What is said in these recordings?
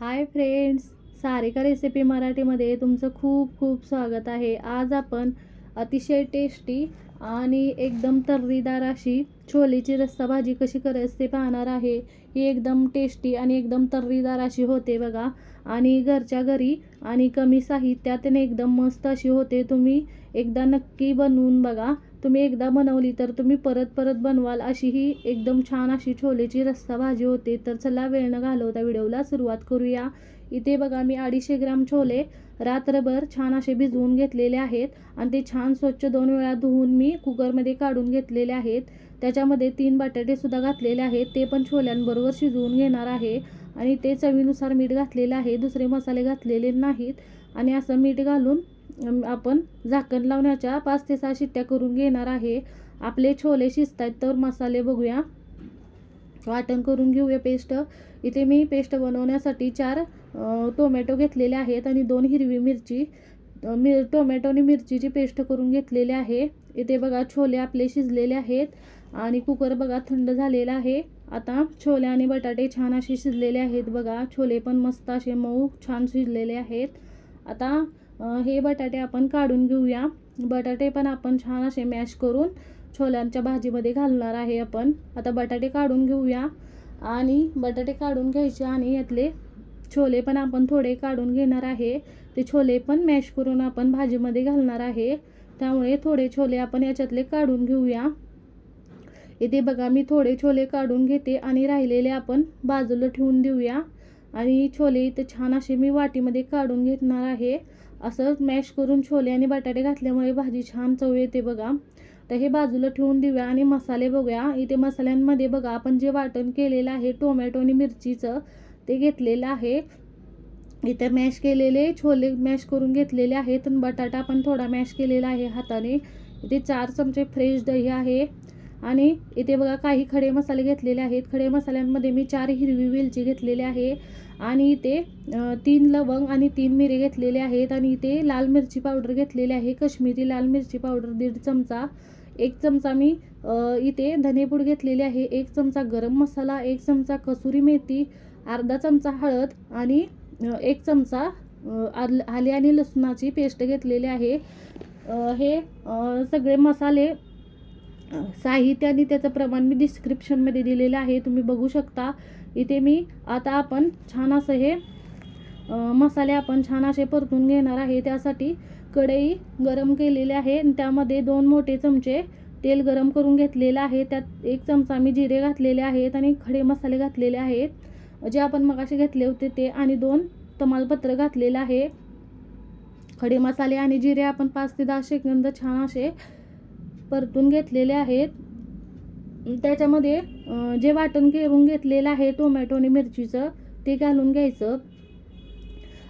Hi friends, Sarika recipe मराठीमध्ये तुमचं खूप खूप स्वागत आहे. आज आपण अतिशय टेस्टी आणि एकदम तर्रीदार अशी छोलेची रस्सा भाजी कशी करायची ते पाहणार आहे. ही एकदम टेस्टी आणि एकदम तर्रीदार अशी होते बघा, आणि घरच्या घरी आणि कमी साहित्यात एकदम मस्त अशी होते. तुम्ही एकदा नक्की बनवून बघा. तुम्ही एकदा बनवली तर तुम्ही परत परत बनवाल अशी ही एकदम छान अशी छोलेची रस्सा भाजी होते. तर चला वेळ न घालवता व्हिडिओला सुरुवात करूया. इथे बघा मी 250 ग्राम छोले रात्रभर छान असे भिजवून घेतलेले आहेत आणि ते छान स्वच्छ 2 वेळा धुवून मी कुकरमध्ये काढून घेतलेले आहेत. त्याच्यामध्ये 3 बटाटे सुद्धा घातलेले आहेत, ते पण छोल्यांबरोबर शिजवून घेणार आहे. आणि ते चवीनुसार मीठ घातलेलं आहे, दुसरे मसाले घातलेले नाहीत. आणि असं मीठ घालून आपण झाकण लावण्याच्या 5 ते 6 शिट्ट्या करून घेणार आहे. आपले छोले शिजतात तर मसाले बघूया. वाटण करून घेऊया पेस्ट. इथे मी पेस्ट बनवण्यासाठी 4 टोमॅटो घेतलेले आहेत आणि 2 हिरवी मिरची. टोमॅटो आणि मिरचीची पेस्ट करून घेतलेली आहे. इथे बघा छोले आपले शिजलेले आहेत आणि कुकर बघा थंड झालेला आहे. आता छोले आणि बटाटे छान असे शिजलेले आहेत बघा. छोले पण मस्त असे मऊ छान शिजलेले आहेत. आता हे बटाटे आपण काढून घेऊया. बटाटे पण आपण छान असे मॅश करून छोल्यांच्या भाजीमध्ये घालणार आहे आपण. आता बटाटे काढून घेऊया आणि बटाटे काढून घ्यायचे आणि यातले छोले पण आपण थोडे काढून घेणार आहे. ते छोले पण मॅश करून आपण भाजीमध्ये घालणार आहे, त्यामुळे थोडे छोले आपण याच्यातले काढून घेऊया. इथे बघा मी थोडे छोले काढून घेते आणि राहिलेले आपण बाजूला ठेवून देऊया. आणि छोले इथे छान असे मी वाटीमध्ये काढून घेणार आहे. असं मॅश करून छोले आणि बटाटे घातल्यामुळे भाजी छान चव येते बघा. तर हे बाजूला ठेवून देऊया आणि मसाले बघूया. इथे मसाल्यांमध्ये बघा आपण जे वाटण केलेलं आहे टोमॅटो आणि मिरचीचं ते घेतलेलं आहे. इथे मॅश केलेले छोले मॅश करून घेतलेले आहेत आणि बटाटा पण थोडा मॅश केलेला आहे हाताने. इथे 4 चमचे फ्रेश दही आहे आणि इथे बघा काही खडे मसाले घेतलेले आहेत. खडे मसाल्यांमध्ये मी 4 हिरवी वेलची घेतलेली आहे आणि इथे 3 लवंग आणि 3 मिरे घेतलेले आहेत. आणि इथे लाल मिरची पावडर घेतलेली आहे, काश्मीरी लाल मिरची पावडर 1.5 चमचा. 1 चमचा मी इथे धनेपूड घेतलेली आहे, 1 चमचा गरम मसाला, 1 चमचा कसुरी मेथी, अर्धा चमचा हळद आणि 1 चमचा आले आणि लसणाची पेस्ट घेतलेली आहे. हे सगळे मसाले साहित्य आणि त्याचं प्रमाण मी डिस्क्रिप्शनमध्ये दिलेलं आहे, तुम्ही बघू शकता. इथे मी आता आपण छान असं हे मसाले आपण छान असे परतून घेणार आहे. त्यासाठी कढई गरम केलेली आहे आणि त्यामध्ये 2 मोठे चमचे तेल गरम करून घेतलेलं आहे. त्यात 1 चमचा मी जिरे घातलेले आहेत आणि खडे मसाले घातलेले आहेत जे आपण मगाशी घेतले होते ते, आणि 2 तमालपत्र घातलेलं आहे. खडे मसाले आणि जिरे आपण 5 ते 10 सेकंद छान असे परतून घेतलेले आहेत. त्याच्यामध्ये जे वाटण करून घेतलेलं आहे टोमॅटो आणि मिरचीचं ते घालून घ्यायचं.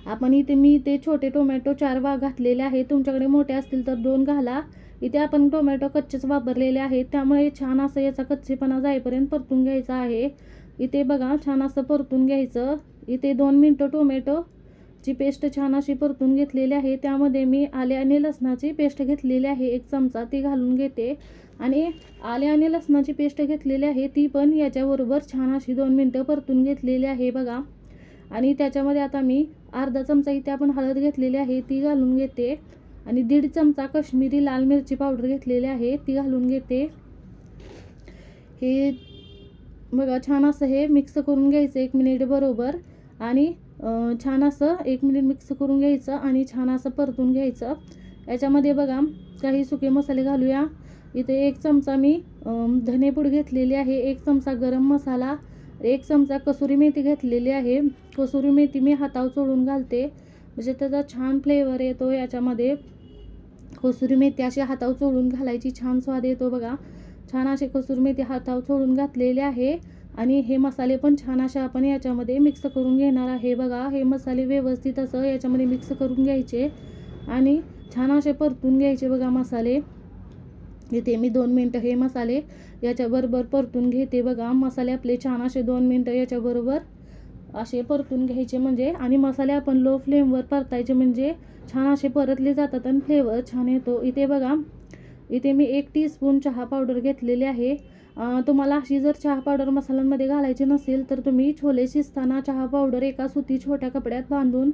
आपण इथे मी इथे छोटे टोमॅटो 4 घातलेले आहेत, तुमच्याकडे मोठे असतील तर 2 घाला. इथे आपण टोमॅटो कच्चेच वापरलेले आहेत, त्यामुळे छान असं याचा कच्चेपणा जाईपर्यंत परतून घ्यायचा आहे. इथे बघा छान असं परतून घ्यायचं. इथे 2 मिनटं टोमॅटोची पेस्ट छान अशी परतून घेतलेली आहे. त्यामध्ये मी आले आणि लसणाची पेस्ट घेतलेली आहे 1 चमचा, ती घालून घेते. आणि आले आणि लसणाची पेस्ट घेतलेली आहे ती पण याच्याबरोबर छान अशी 2 मिनटं परतून घेतलेली आहे बघा. आणि त्याच्यामध्ये आता मी अर्धा चमचा इथे आपण हळद घेतलेली आहे ती घालून घेते आणि 1.5 चमचा काश्मीरी लाल मिरची पावडर घेतलेली आहे ती घालून घेते. हे बघा छान असं हे मिक्स करून घ्यायचं 1 मिनिट बरोबर. आणि छान असं 1 मिनिट मिक्स करून घ्यायचं आणि छान असं परतून घ्यायचं. याच्यामध्ये बघा काही सुके मसाले घालूया. इथे 1 चमचा मी धनेपूड घेतलेली आहे, 1 चमचा गरम मसाला, 1 चमचा कसुरी मेथी घेतलेली आहे. कसुरी मेथी मी हातावर चोळून घालते म्हणजे त्याचा छान फ्लेवर येतो याच्यामध्ये. कसुरी मेथी अशी हातावर चोळून घालायची, छान स्वाद येतो बघा. छान असे कसुरी मेथी हातावर चोळून घातलेले आहे आणि हे मसाले पण छान असे आपण याच्यामध्ये मिक्स करून घेणार आहे बघा. हे मसाले व्यवस्थित असं याच्यामध्ये मिक्स करून घ्यायचे आणि छान असे परतून घ्यायचे बघा मसाले. इथे मी 2 मिनटं हे मसाले याच्याबरोबर परतून घेते बघा. मसाले आपले छान असे 2 मिनटं याच्याबरोबर असे परतून घ्यायचे म्हणजे, आणि मसाले आपण लो फ्लेमवर परतायचे म्हणजे छान असे परतले जातात आणि फ्लेवर छान येतो. इथे बघा इथे मी 1 टीस्पून चहा पावडर घेतलेली आहे तुम्हाला अशी जर चहा पावडर मसाल्यांमध्ये घालायची नसेल तर तुम्ही छोले शिजताना चहा पावडर एका सुती छोट्या कपड्यात बांधून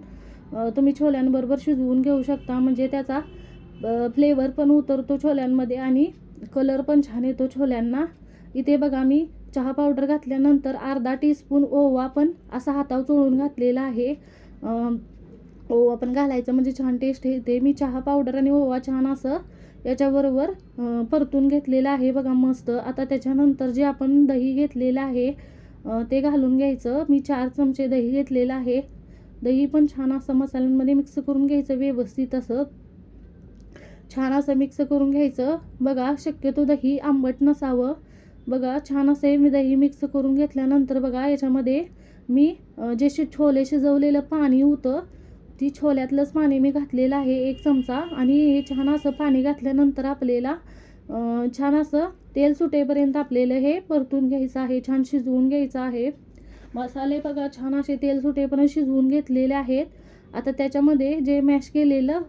तुम्ही छोल्यांबरोबर शिजवून घेऊ शकता. म्हणजे त्याचा फ्लेवर पण उतरतो छोल्यांमध्ये आणि कलर पण छान येतो छोल्यांना. इथे बघा मी चहा पावडर घातल्यानंतर अर्धा टीस्पून ओवा पण असा हातावर चोळून घातलेला आहे. ओवा पण घालायचं म्हणजे छान टेस्ट येते. मी चहा पावडर आणि ओवा छान असं याच्याबरोबर परतून घेतलेलं आहे बघा मस्त. आता त्याच्यानंतर जे आपण दही घेतलेलं आहे ते घालून घ्यायचं. मी 4 चमचे दही घेतलेलं आहे. दही पण छान असं मसाल्यांमध्ये मिक्स करून घ्यायचं व्यवस्थित असं छान असं मिक्स करून घ्यायचं. बघा शक्यतो दही आंबट नसावं. बघा छान असे मी दही मिक्स करून घेतल्यानंतर बघा याच्यामध्ये मी जे छोले शिजवलेलं पाणी होतं ती छोल्यातलंच पाणी मी घातलेलं आहे 1 चमचा. आणि हे छान असं पाणी घातल्यानंतर आपल्याला छान असं तेल सुटेपर्यंत आपल्याला हे परतून घ्यायचं आहे, छान शिजवून घ्यायचं आहे. मसाले बघा छान असे तेल सुटेपर्यंत शिजवून घेतलेले आहेत. आता त्याच्यामध्ये जे मॅश केलेलं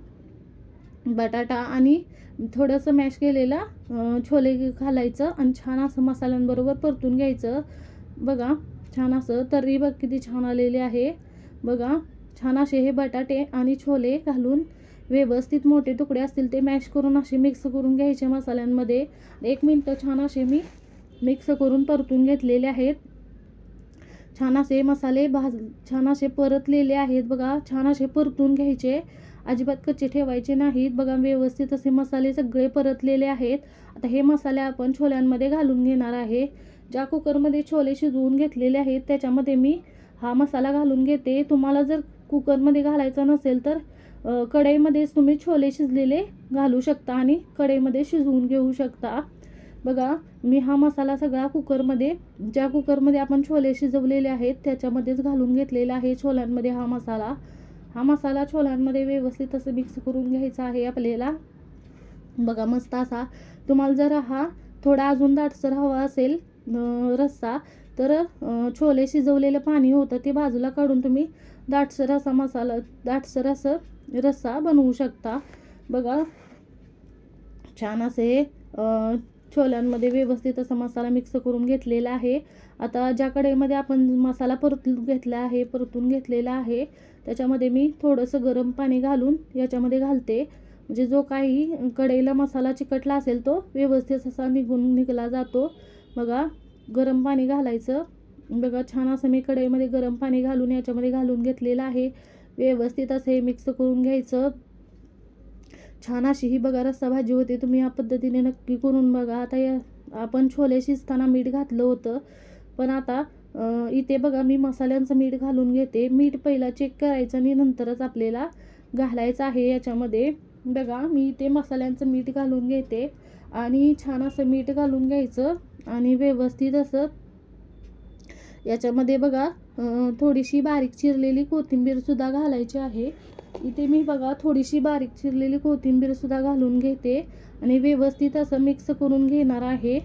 बटाटा आणि थोडंसं मॅश केलेला छोले घालायचं आणि छान असं मसाल्यांबरोबर परतून घ्यायचं. बघा छान असं तर्री बघ किती छान आलेले आहे. बघा छान असे हे बटाटे आणि छोले घालून व्यवस्थित मोठे तुकडे असतील ते मॅश करून असे मिक्स करून घ्यायचे मसाल्यांमध्ये. 1 मिनटं छान असे मी मिक्स करून परतून घेतलेले आहेत. छान असे मसाले छान असे परतलेले आहेत. बघा छान असे परतून घ्यायचे, अजिबात कच्चे ठेवायचे नाहीत. बघा व्यवस्थित असे मसाले सगळे परतलेले आहेत. आता हे मसाले आपण छोल्यांमध्ये घालून घेणार आहे. ज्या कुकरमध्ये छोले शिजवून घेतलेले आहेत त्याच्यामध्ये मी हा मसाला घालून घेते. तुम्हाला जर कुकरमध्ये घालायचा नसेल तर कढईमध्येच तुम्ही छोले शिजलेले घालू शकता आणि कढईमध्ये शिजवून घेऊ शकता. बघा मी हा मसाला सगळा कुकरमध्ये, ज्या कुकरमध्ये आपण छोले शिजवलेले आहेत त्याच्यामध्येच घालून घेतलेला आहे छोल्यांमध्ये. हा मसाला छोल्यांमध्ये व्यवस्थित असं मिक्स करून घ्यायचा आहे आपल्याला. बघा मस्त असा. तुम्हाला जर हा थोडा अजून दाटसर हवा असेल रस्सा तर छोले शिजवलेलं पाणी होतं ते बाजूला काढून तुम्ही दाटसर असं रस्सा बनवू शकता. बघा छान असे छोल्यांमध्ये व्यवस्थित असा मसाला मिक्स करून घेतलेला आहे. आता ज्या कढईमध्ये आपण मसाला परतून घेतलेला आहे त्याच्यामध्ये मी थोडंसं गरम पाणी घालून याच्यामध्ये घालते. म्हणजे जो काही कढईला मसाला चिकटला असेल तो व्यवस्थित असा निघला जातो. बघा गरम पाणी घालायचं. बघा छान असं मी कढईमध्ये गरम पाणी घालून याच्यामध्ये घालून घेतलेलं आहे. व्यवस्थित असं हे मिक्स करून घ्यायचं. छान अशी ही बघा रस्सा भाजी होते. तुम्ही या पद्धतीने नक्की करून बघा. आता आपण छोले शिजताना मीठ घातलं होतं पण आता इथे बघा मी मसाल्यांचं मीठ घालून घेते. मीठ पहिला चेक करायचं आणि नंतरच आपल्याला घालायचं आहे याच्यामध्ये. बघा मी इथे मसाल्यांचं मीठ घालून घेते आणि छान असं मीठ घालून घ्यायचं आणि व्यवस्थित असं याच्यामध्ये बघा थोडीशी बारीक चिरलेली कोथिंबीरसुद्धा घालायची आहे. इथे मी बघा थोडीशी बारीक चिरलेली कोथिंबीरसुद्धा घालून घेते आणि व्यवस्थित असं मिक्स करून घेणार आहे.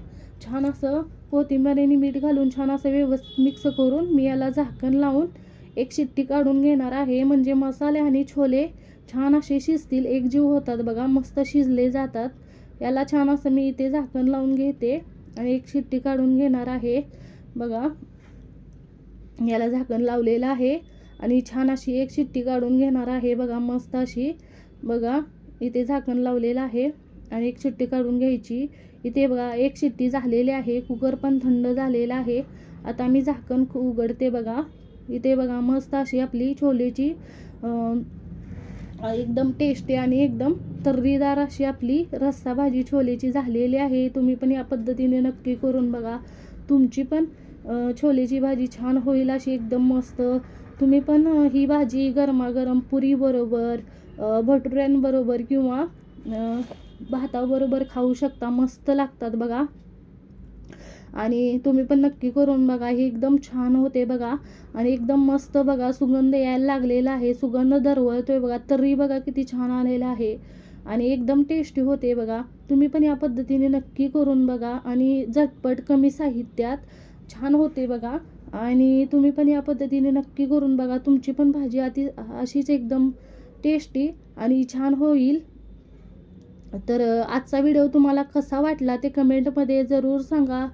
छान असं कोथिंबीर आणि मीठ घालून छान असं व्यवस्थित मिक्स करून मी याला झाकण लावून 1 शिट्टी काढून घेणार आहे. म्हणजे मसाले आणि छोले छान असे शिजतील, एकजीव होतात बघा, मस्त शिजले जातात. याला छान असं मी इथे झाकण लावून घेते आणि 1 शिट्टी काढून घेणार आहे. बघा याला झाकण लावलेलं आहे आणि छान अशी 1 शिट्टी काढून घेणार आहे. बघा मस्त अशी. बघा इथे झाकण लावलेलं आहे आणि 1 शिट्टी काढून घ्यायची. इथे बघा 1 शिट्टी झालेली आहे. कुकर पण थंड झालेला आहे. आता मी झाकण उघडते. बघा इथे बघा मस्त अशी आपली छोलेची एकदम टेस्टी आणि एकदम तर्रीदार अशी आपली रस्सा भाजी छोलेची झालेली आहे. तुम्ही पण या पद्धतीने नक्की करून बघा. तुमची पण छोलेची भाजी छान होईल अशी एकदम मस्त. तुम्ही पण ही भाजी गरमागरम पुरीबरोबर, भटुऱ्यांबरोबर किंवा भाताबरोबर खाऊ शकता. मस्त लागतात बघा. आणि तुम्ही पण नक्की करून बघा. हे एकदम छान होते बघा आणि एकदम मस्त बघा सुगंध यायला लागलेला आहे. सुगंध दरवळतोय बघा. तर्री बघा किती छान आलेला आहे आणि एकदम टेस्टी होते बघा. तुम्ही पण या पद्धतीने नक्की करून बघा आणि झटपट कमी साहित्यात छान होते बघा. आणि तुम्ही पण या पद्धतीने नक्की करून बघा. तुमची पण भाजी अशीच एकदम टेस्टी आणि छान होईल. तर आजचा व्हिडिओ तुम्हाला कसा वाटला ते कमेंटमध्ये ज़रूर सांगा.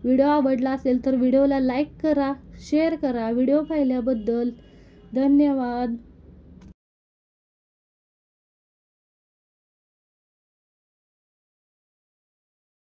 व्हिडिओ आवडला असेल तर व्हिडिओला लाईक करा, शेअर करा. व्हिडिओ पाहिल्याबद्दल धन्यवाद.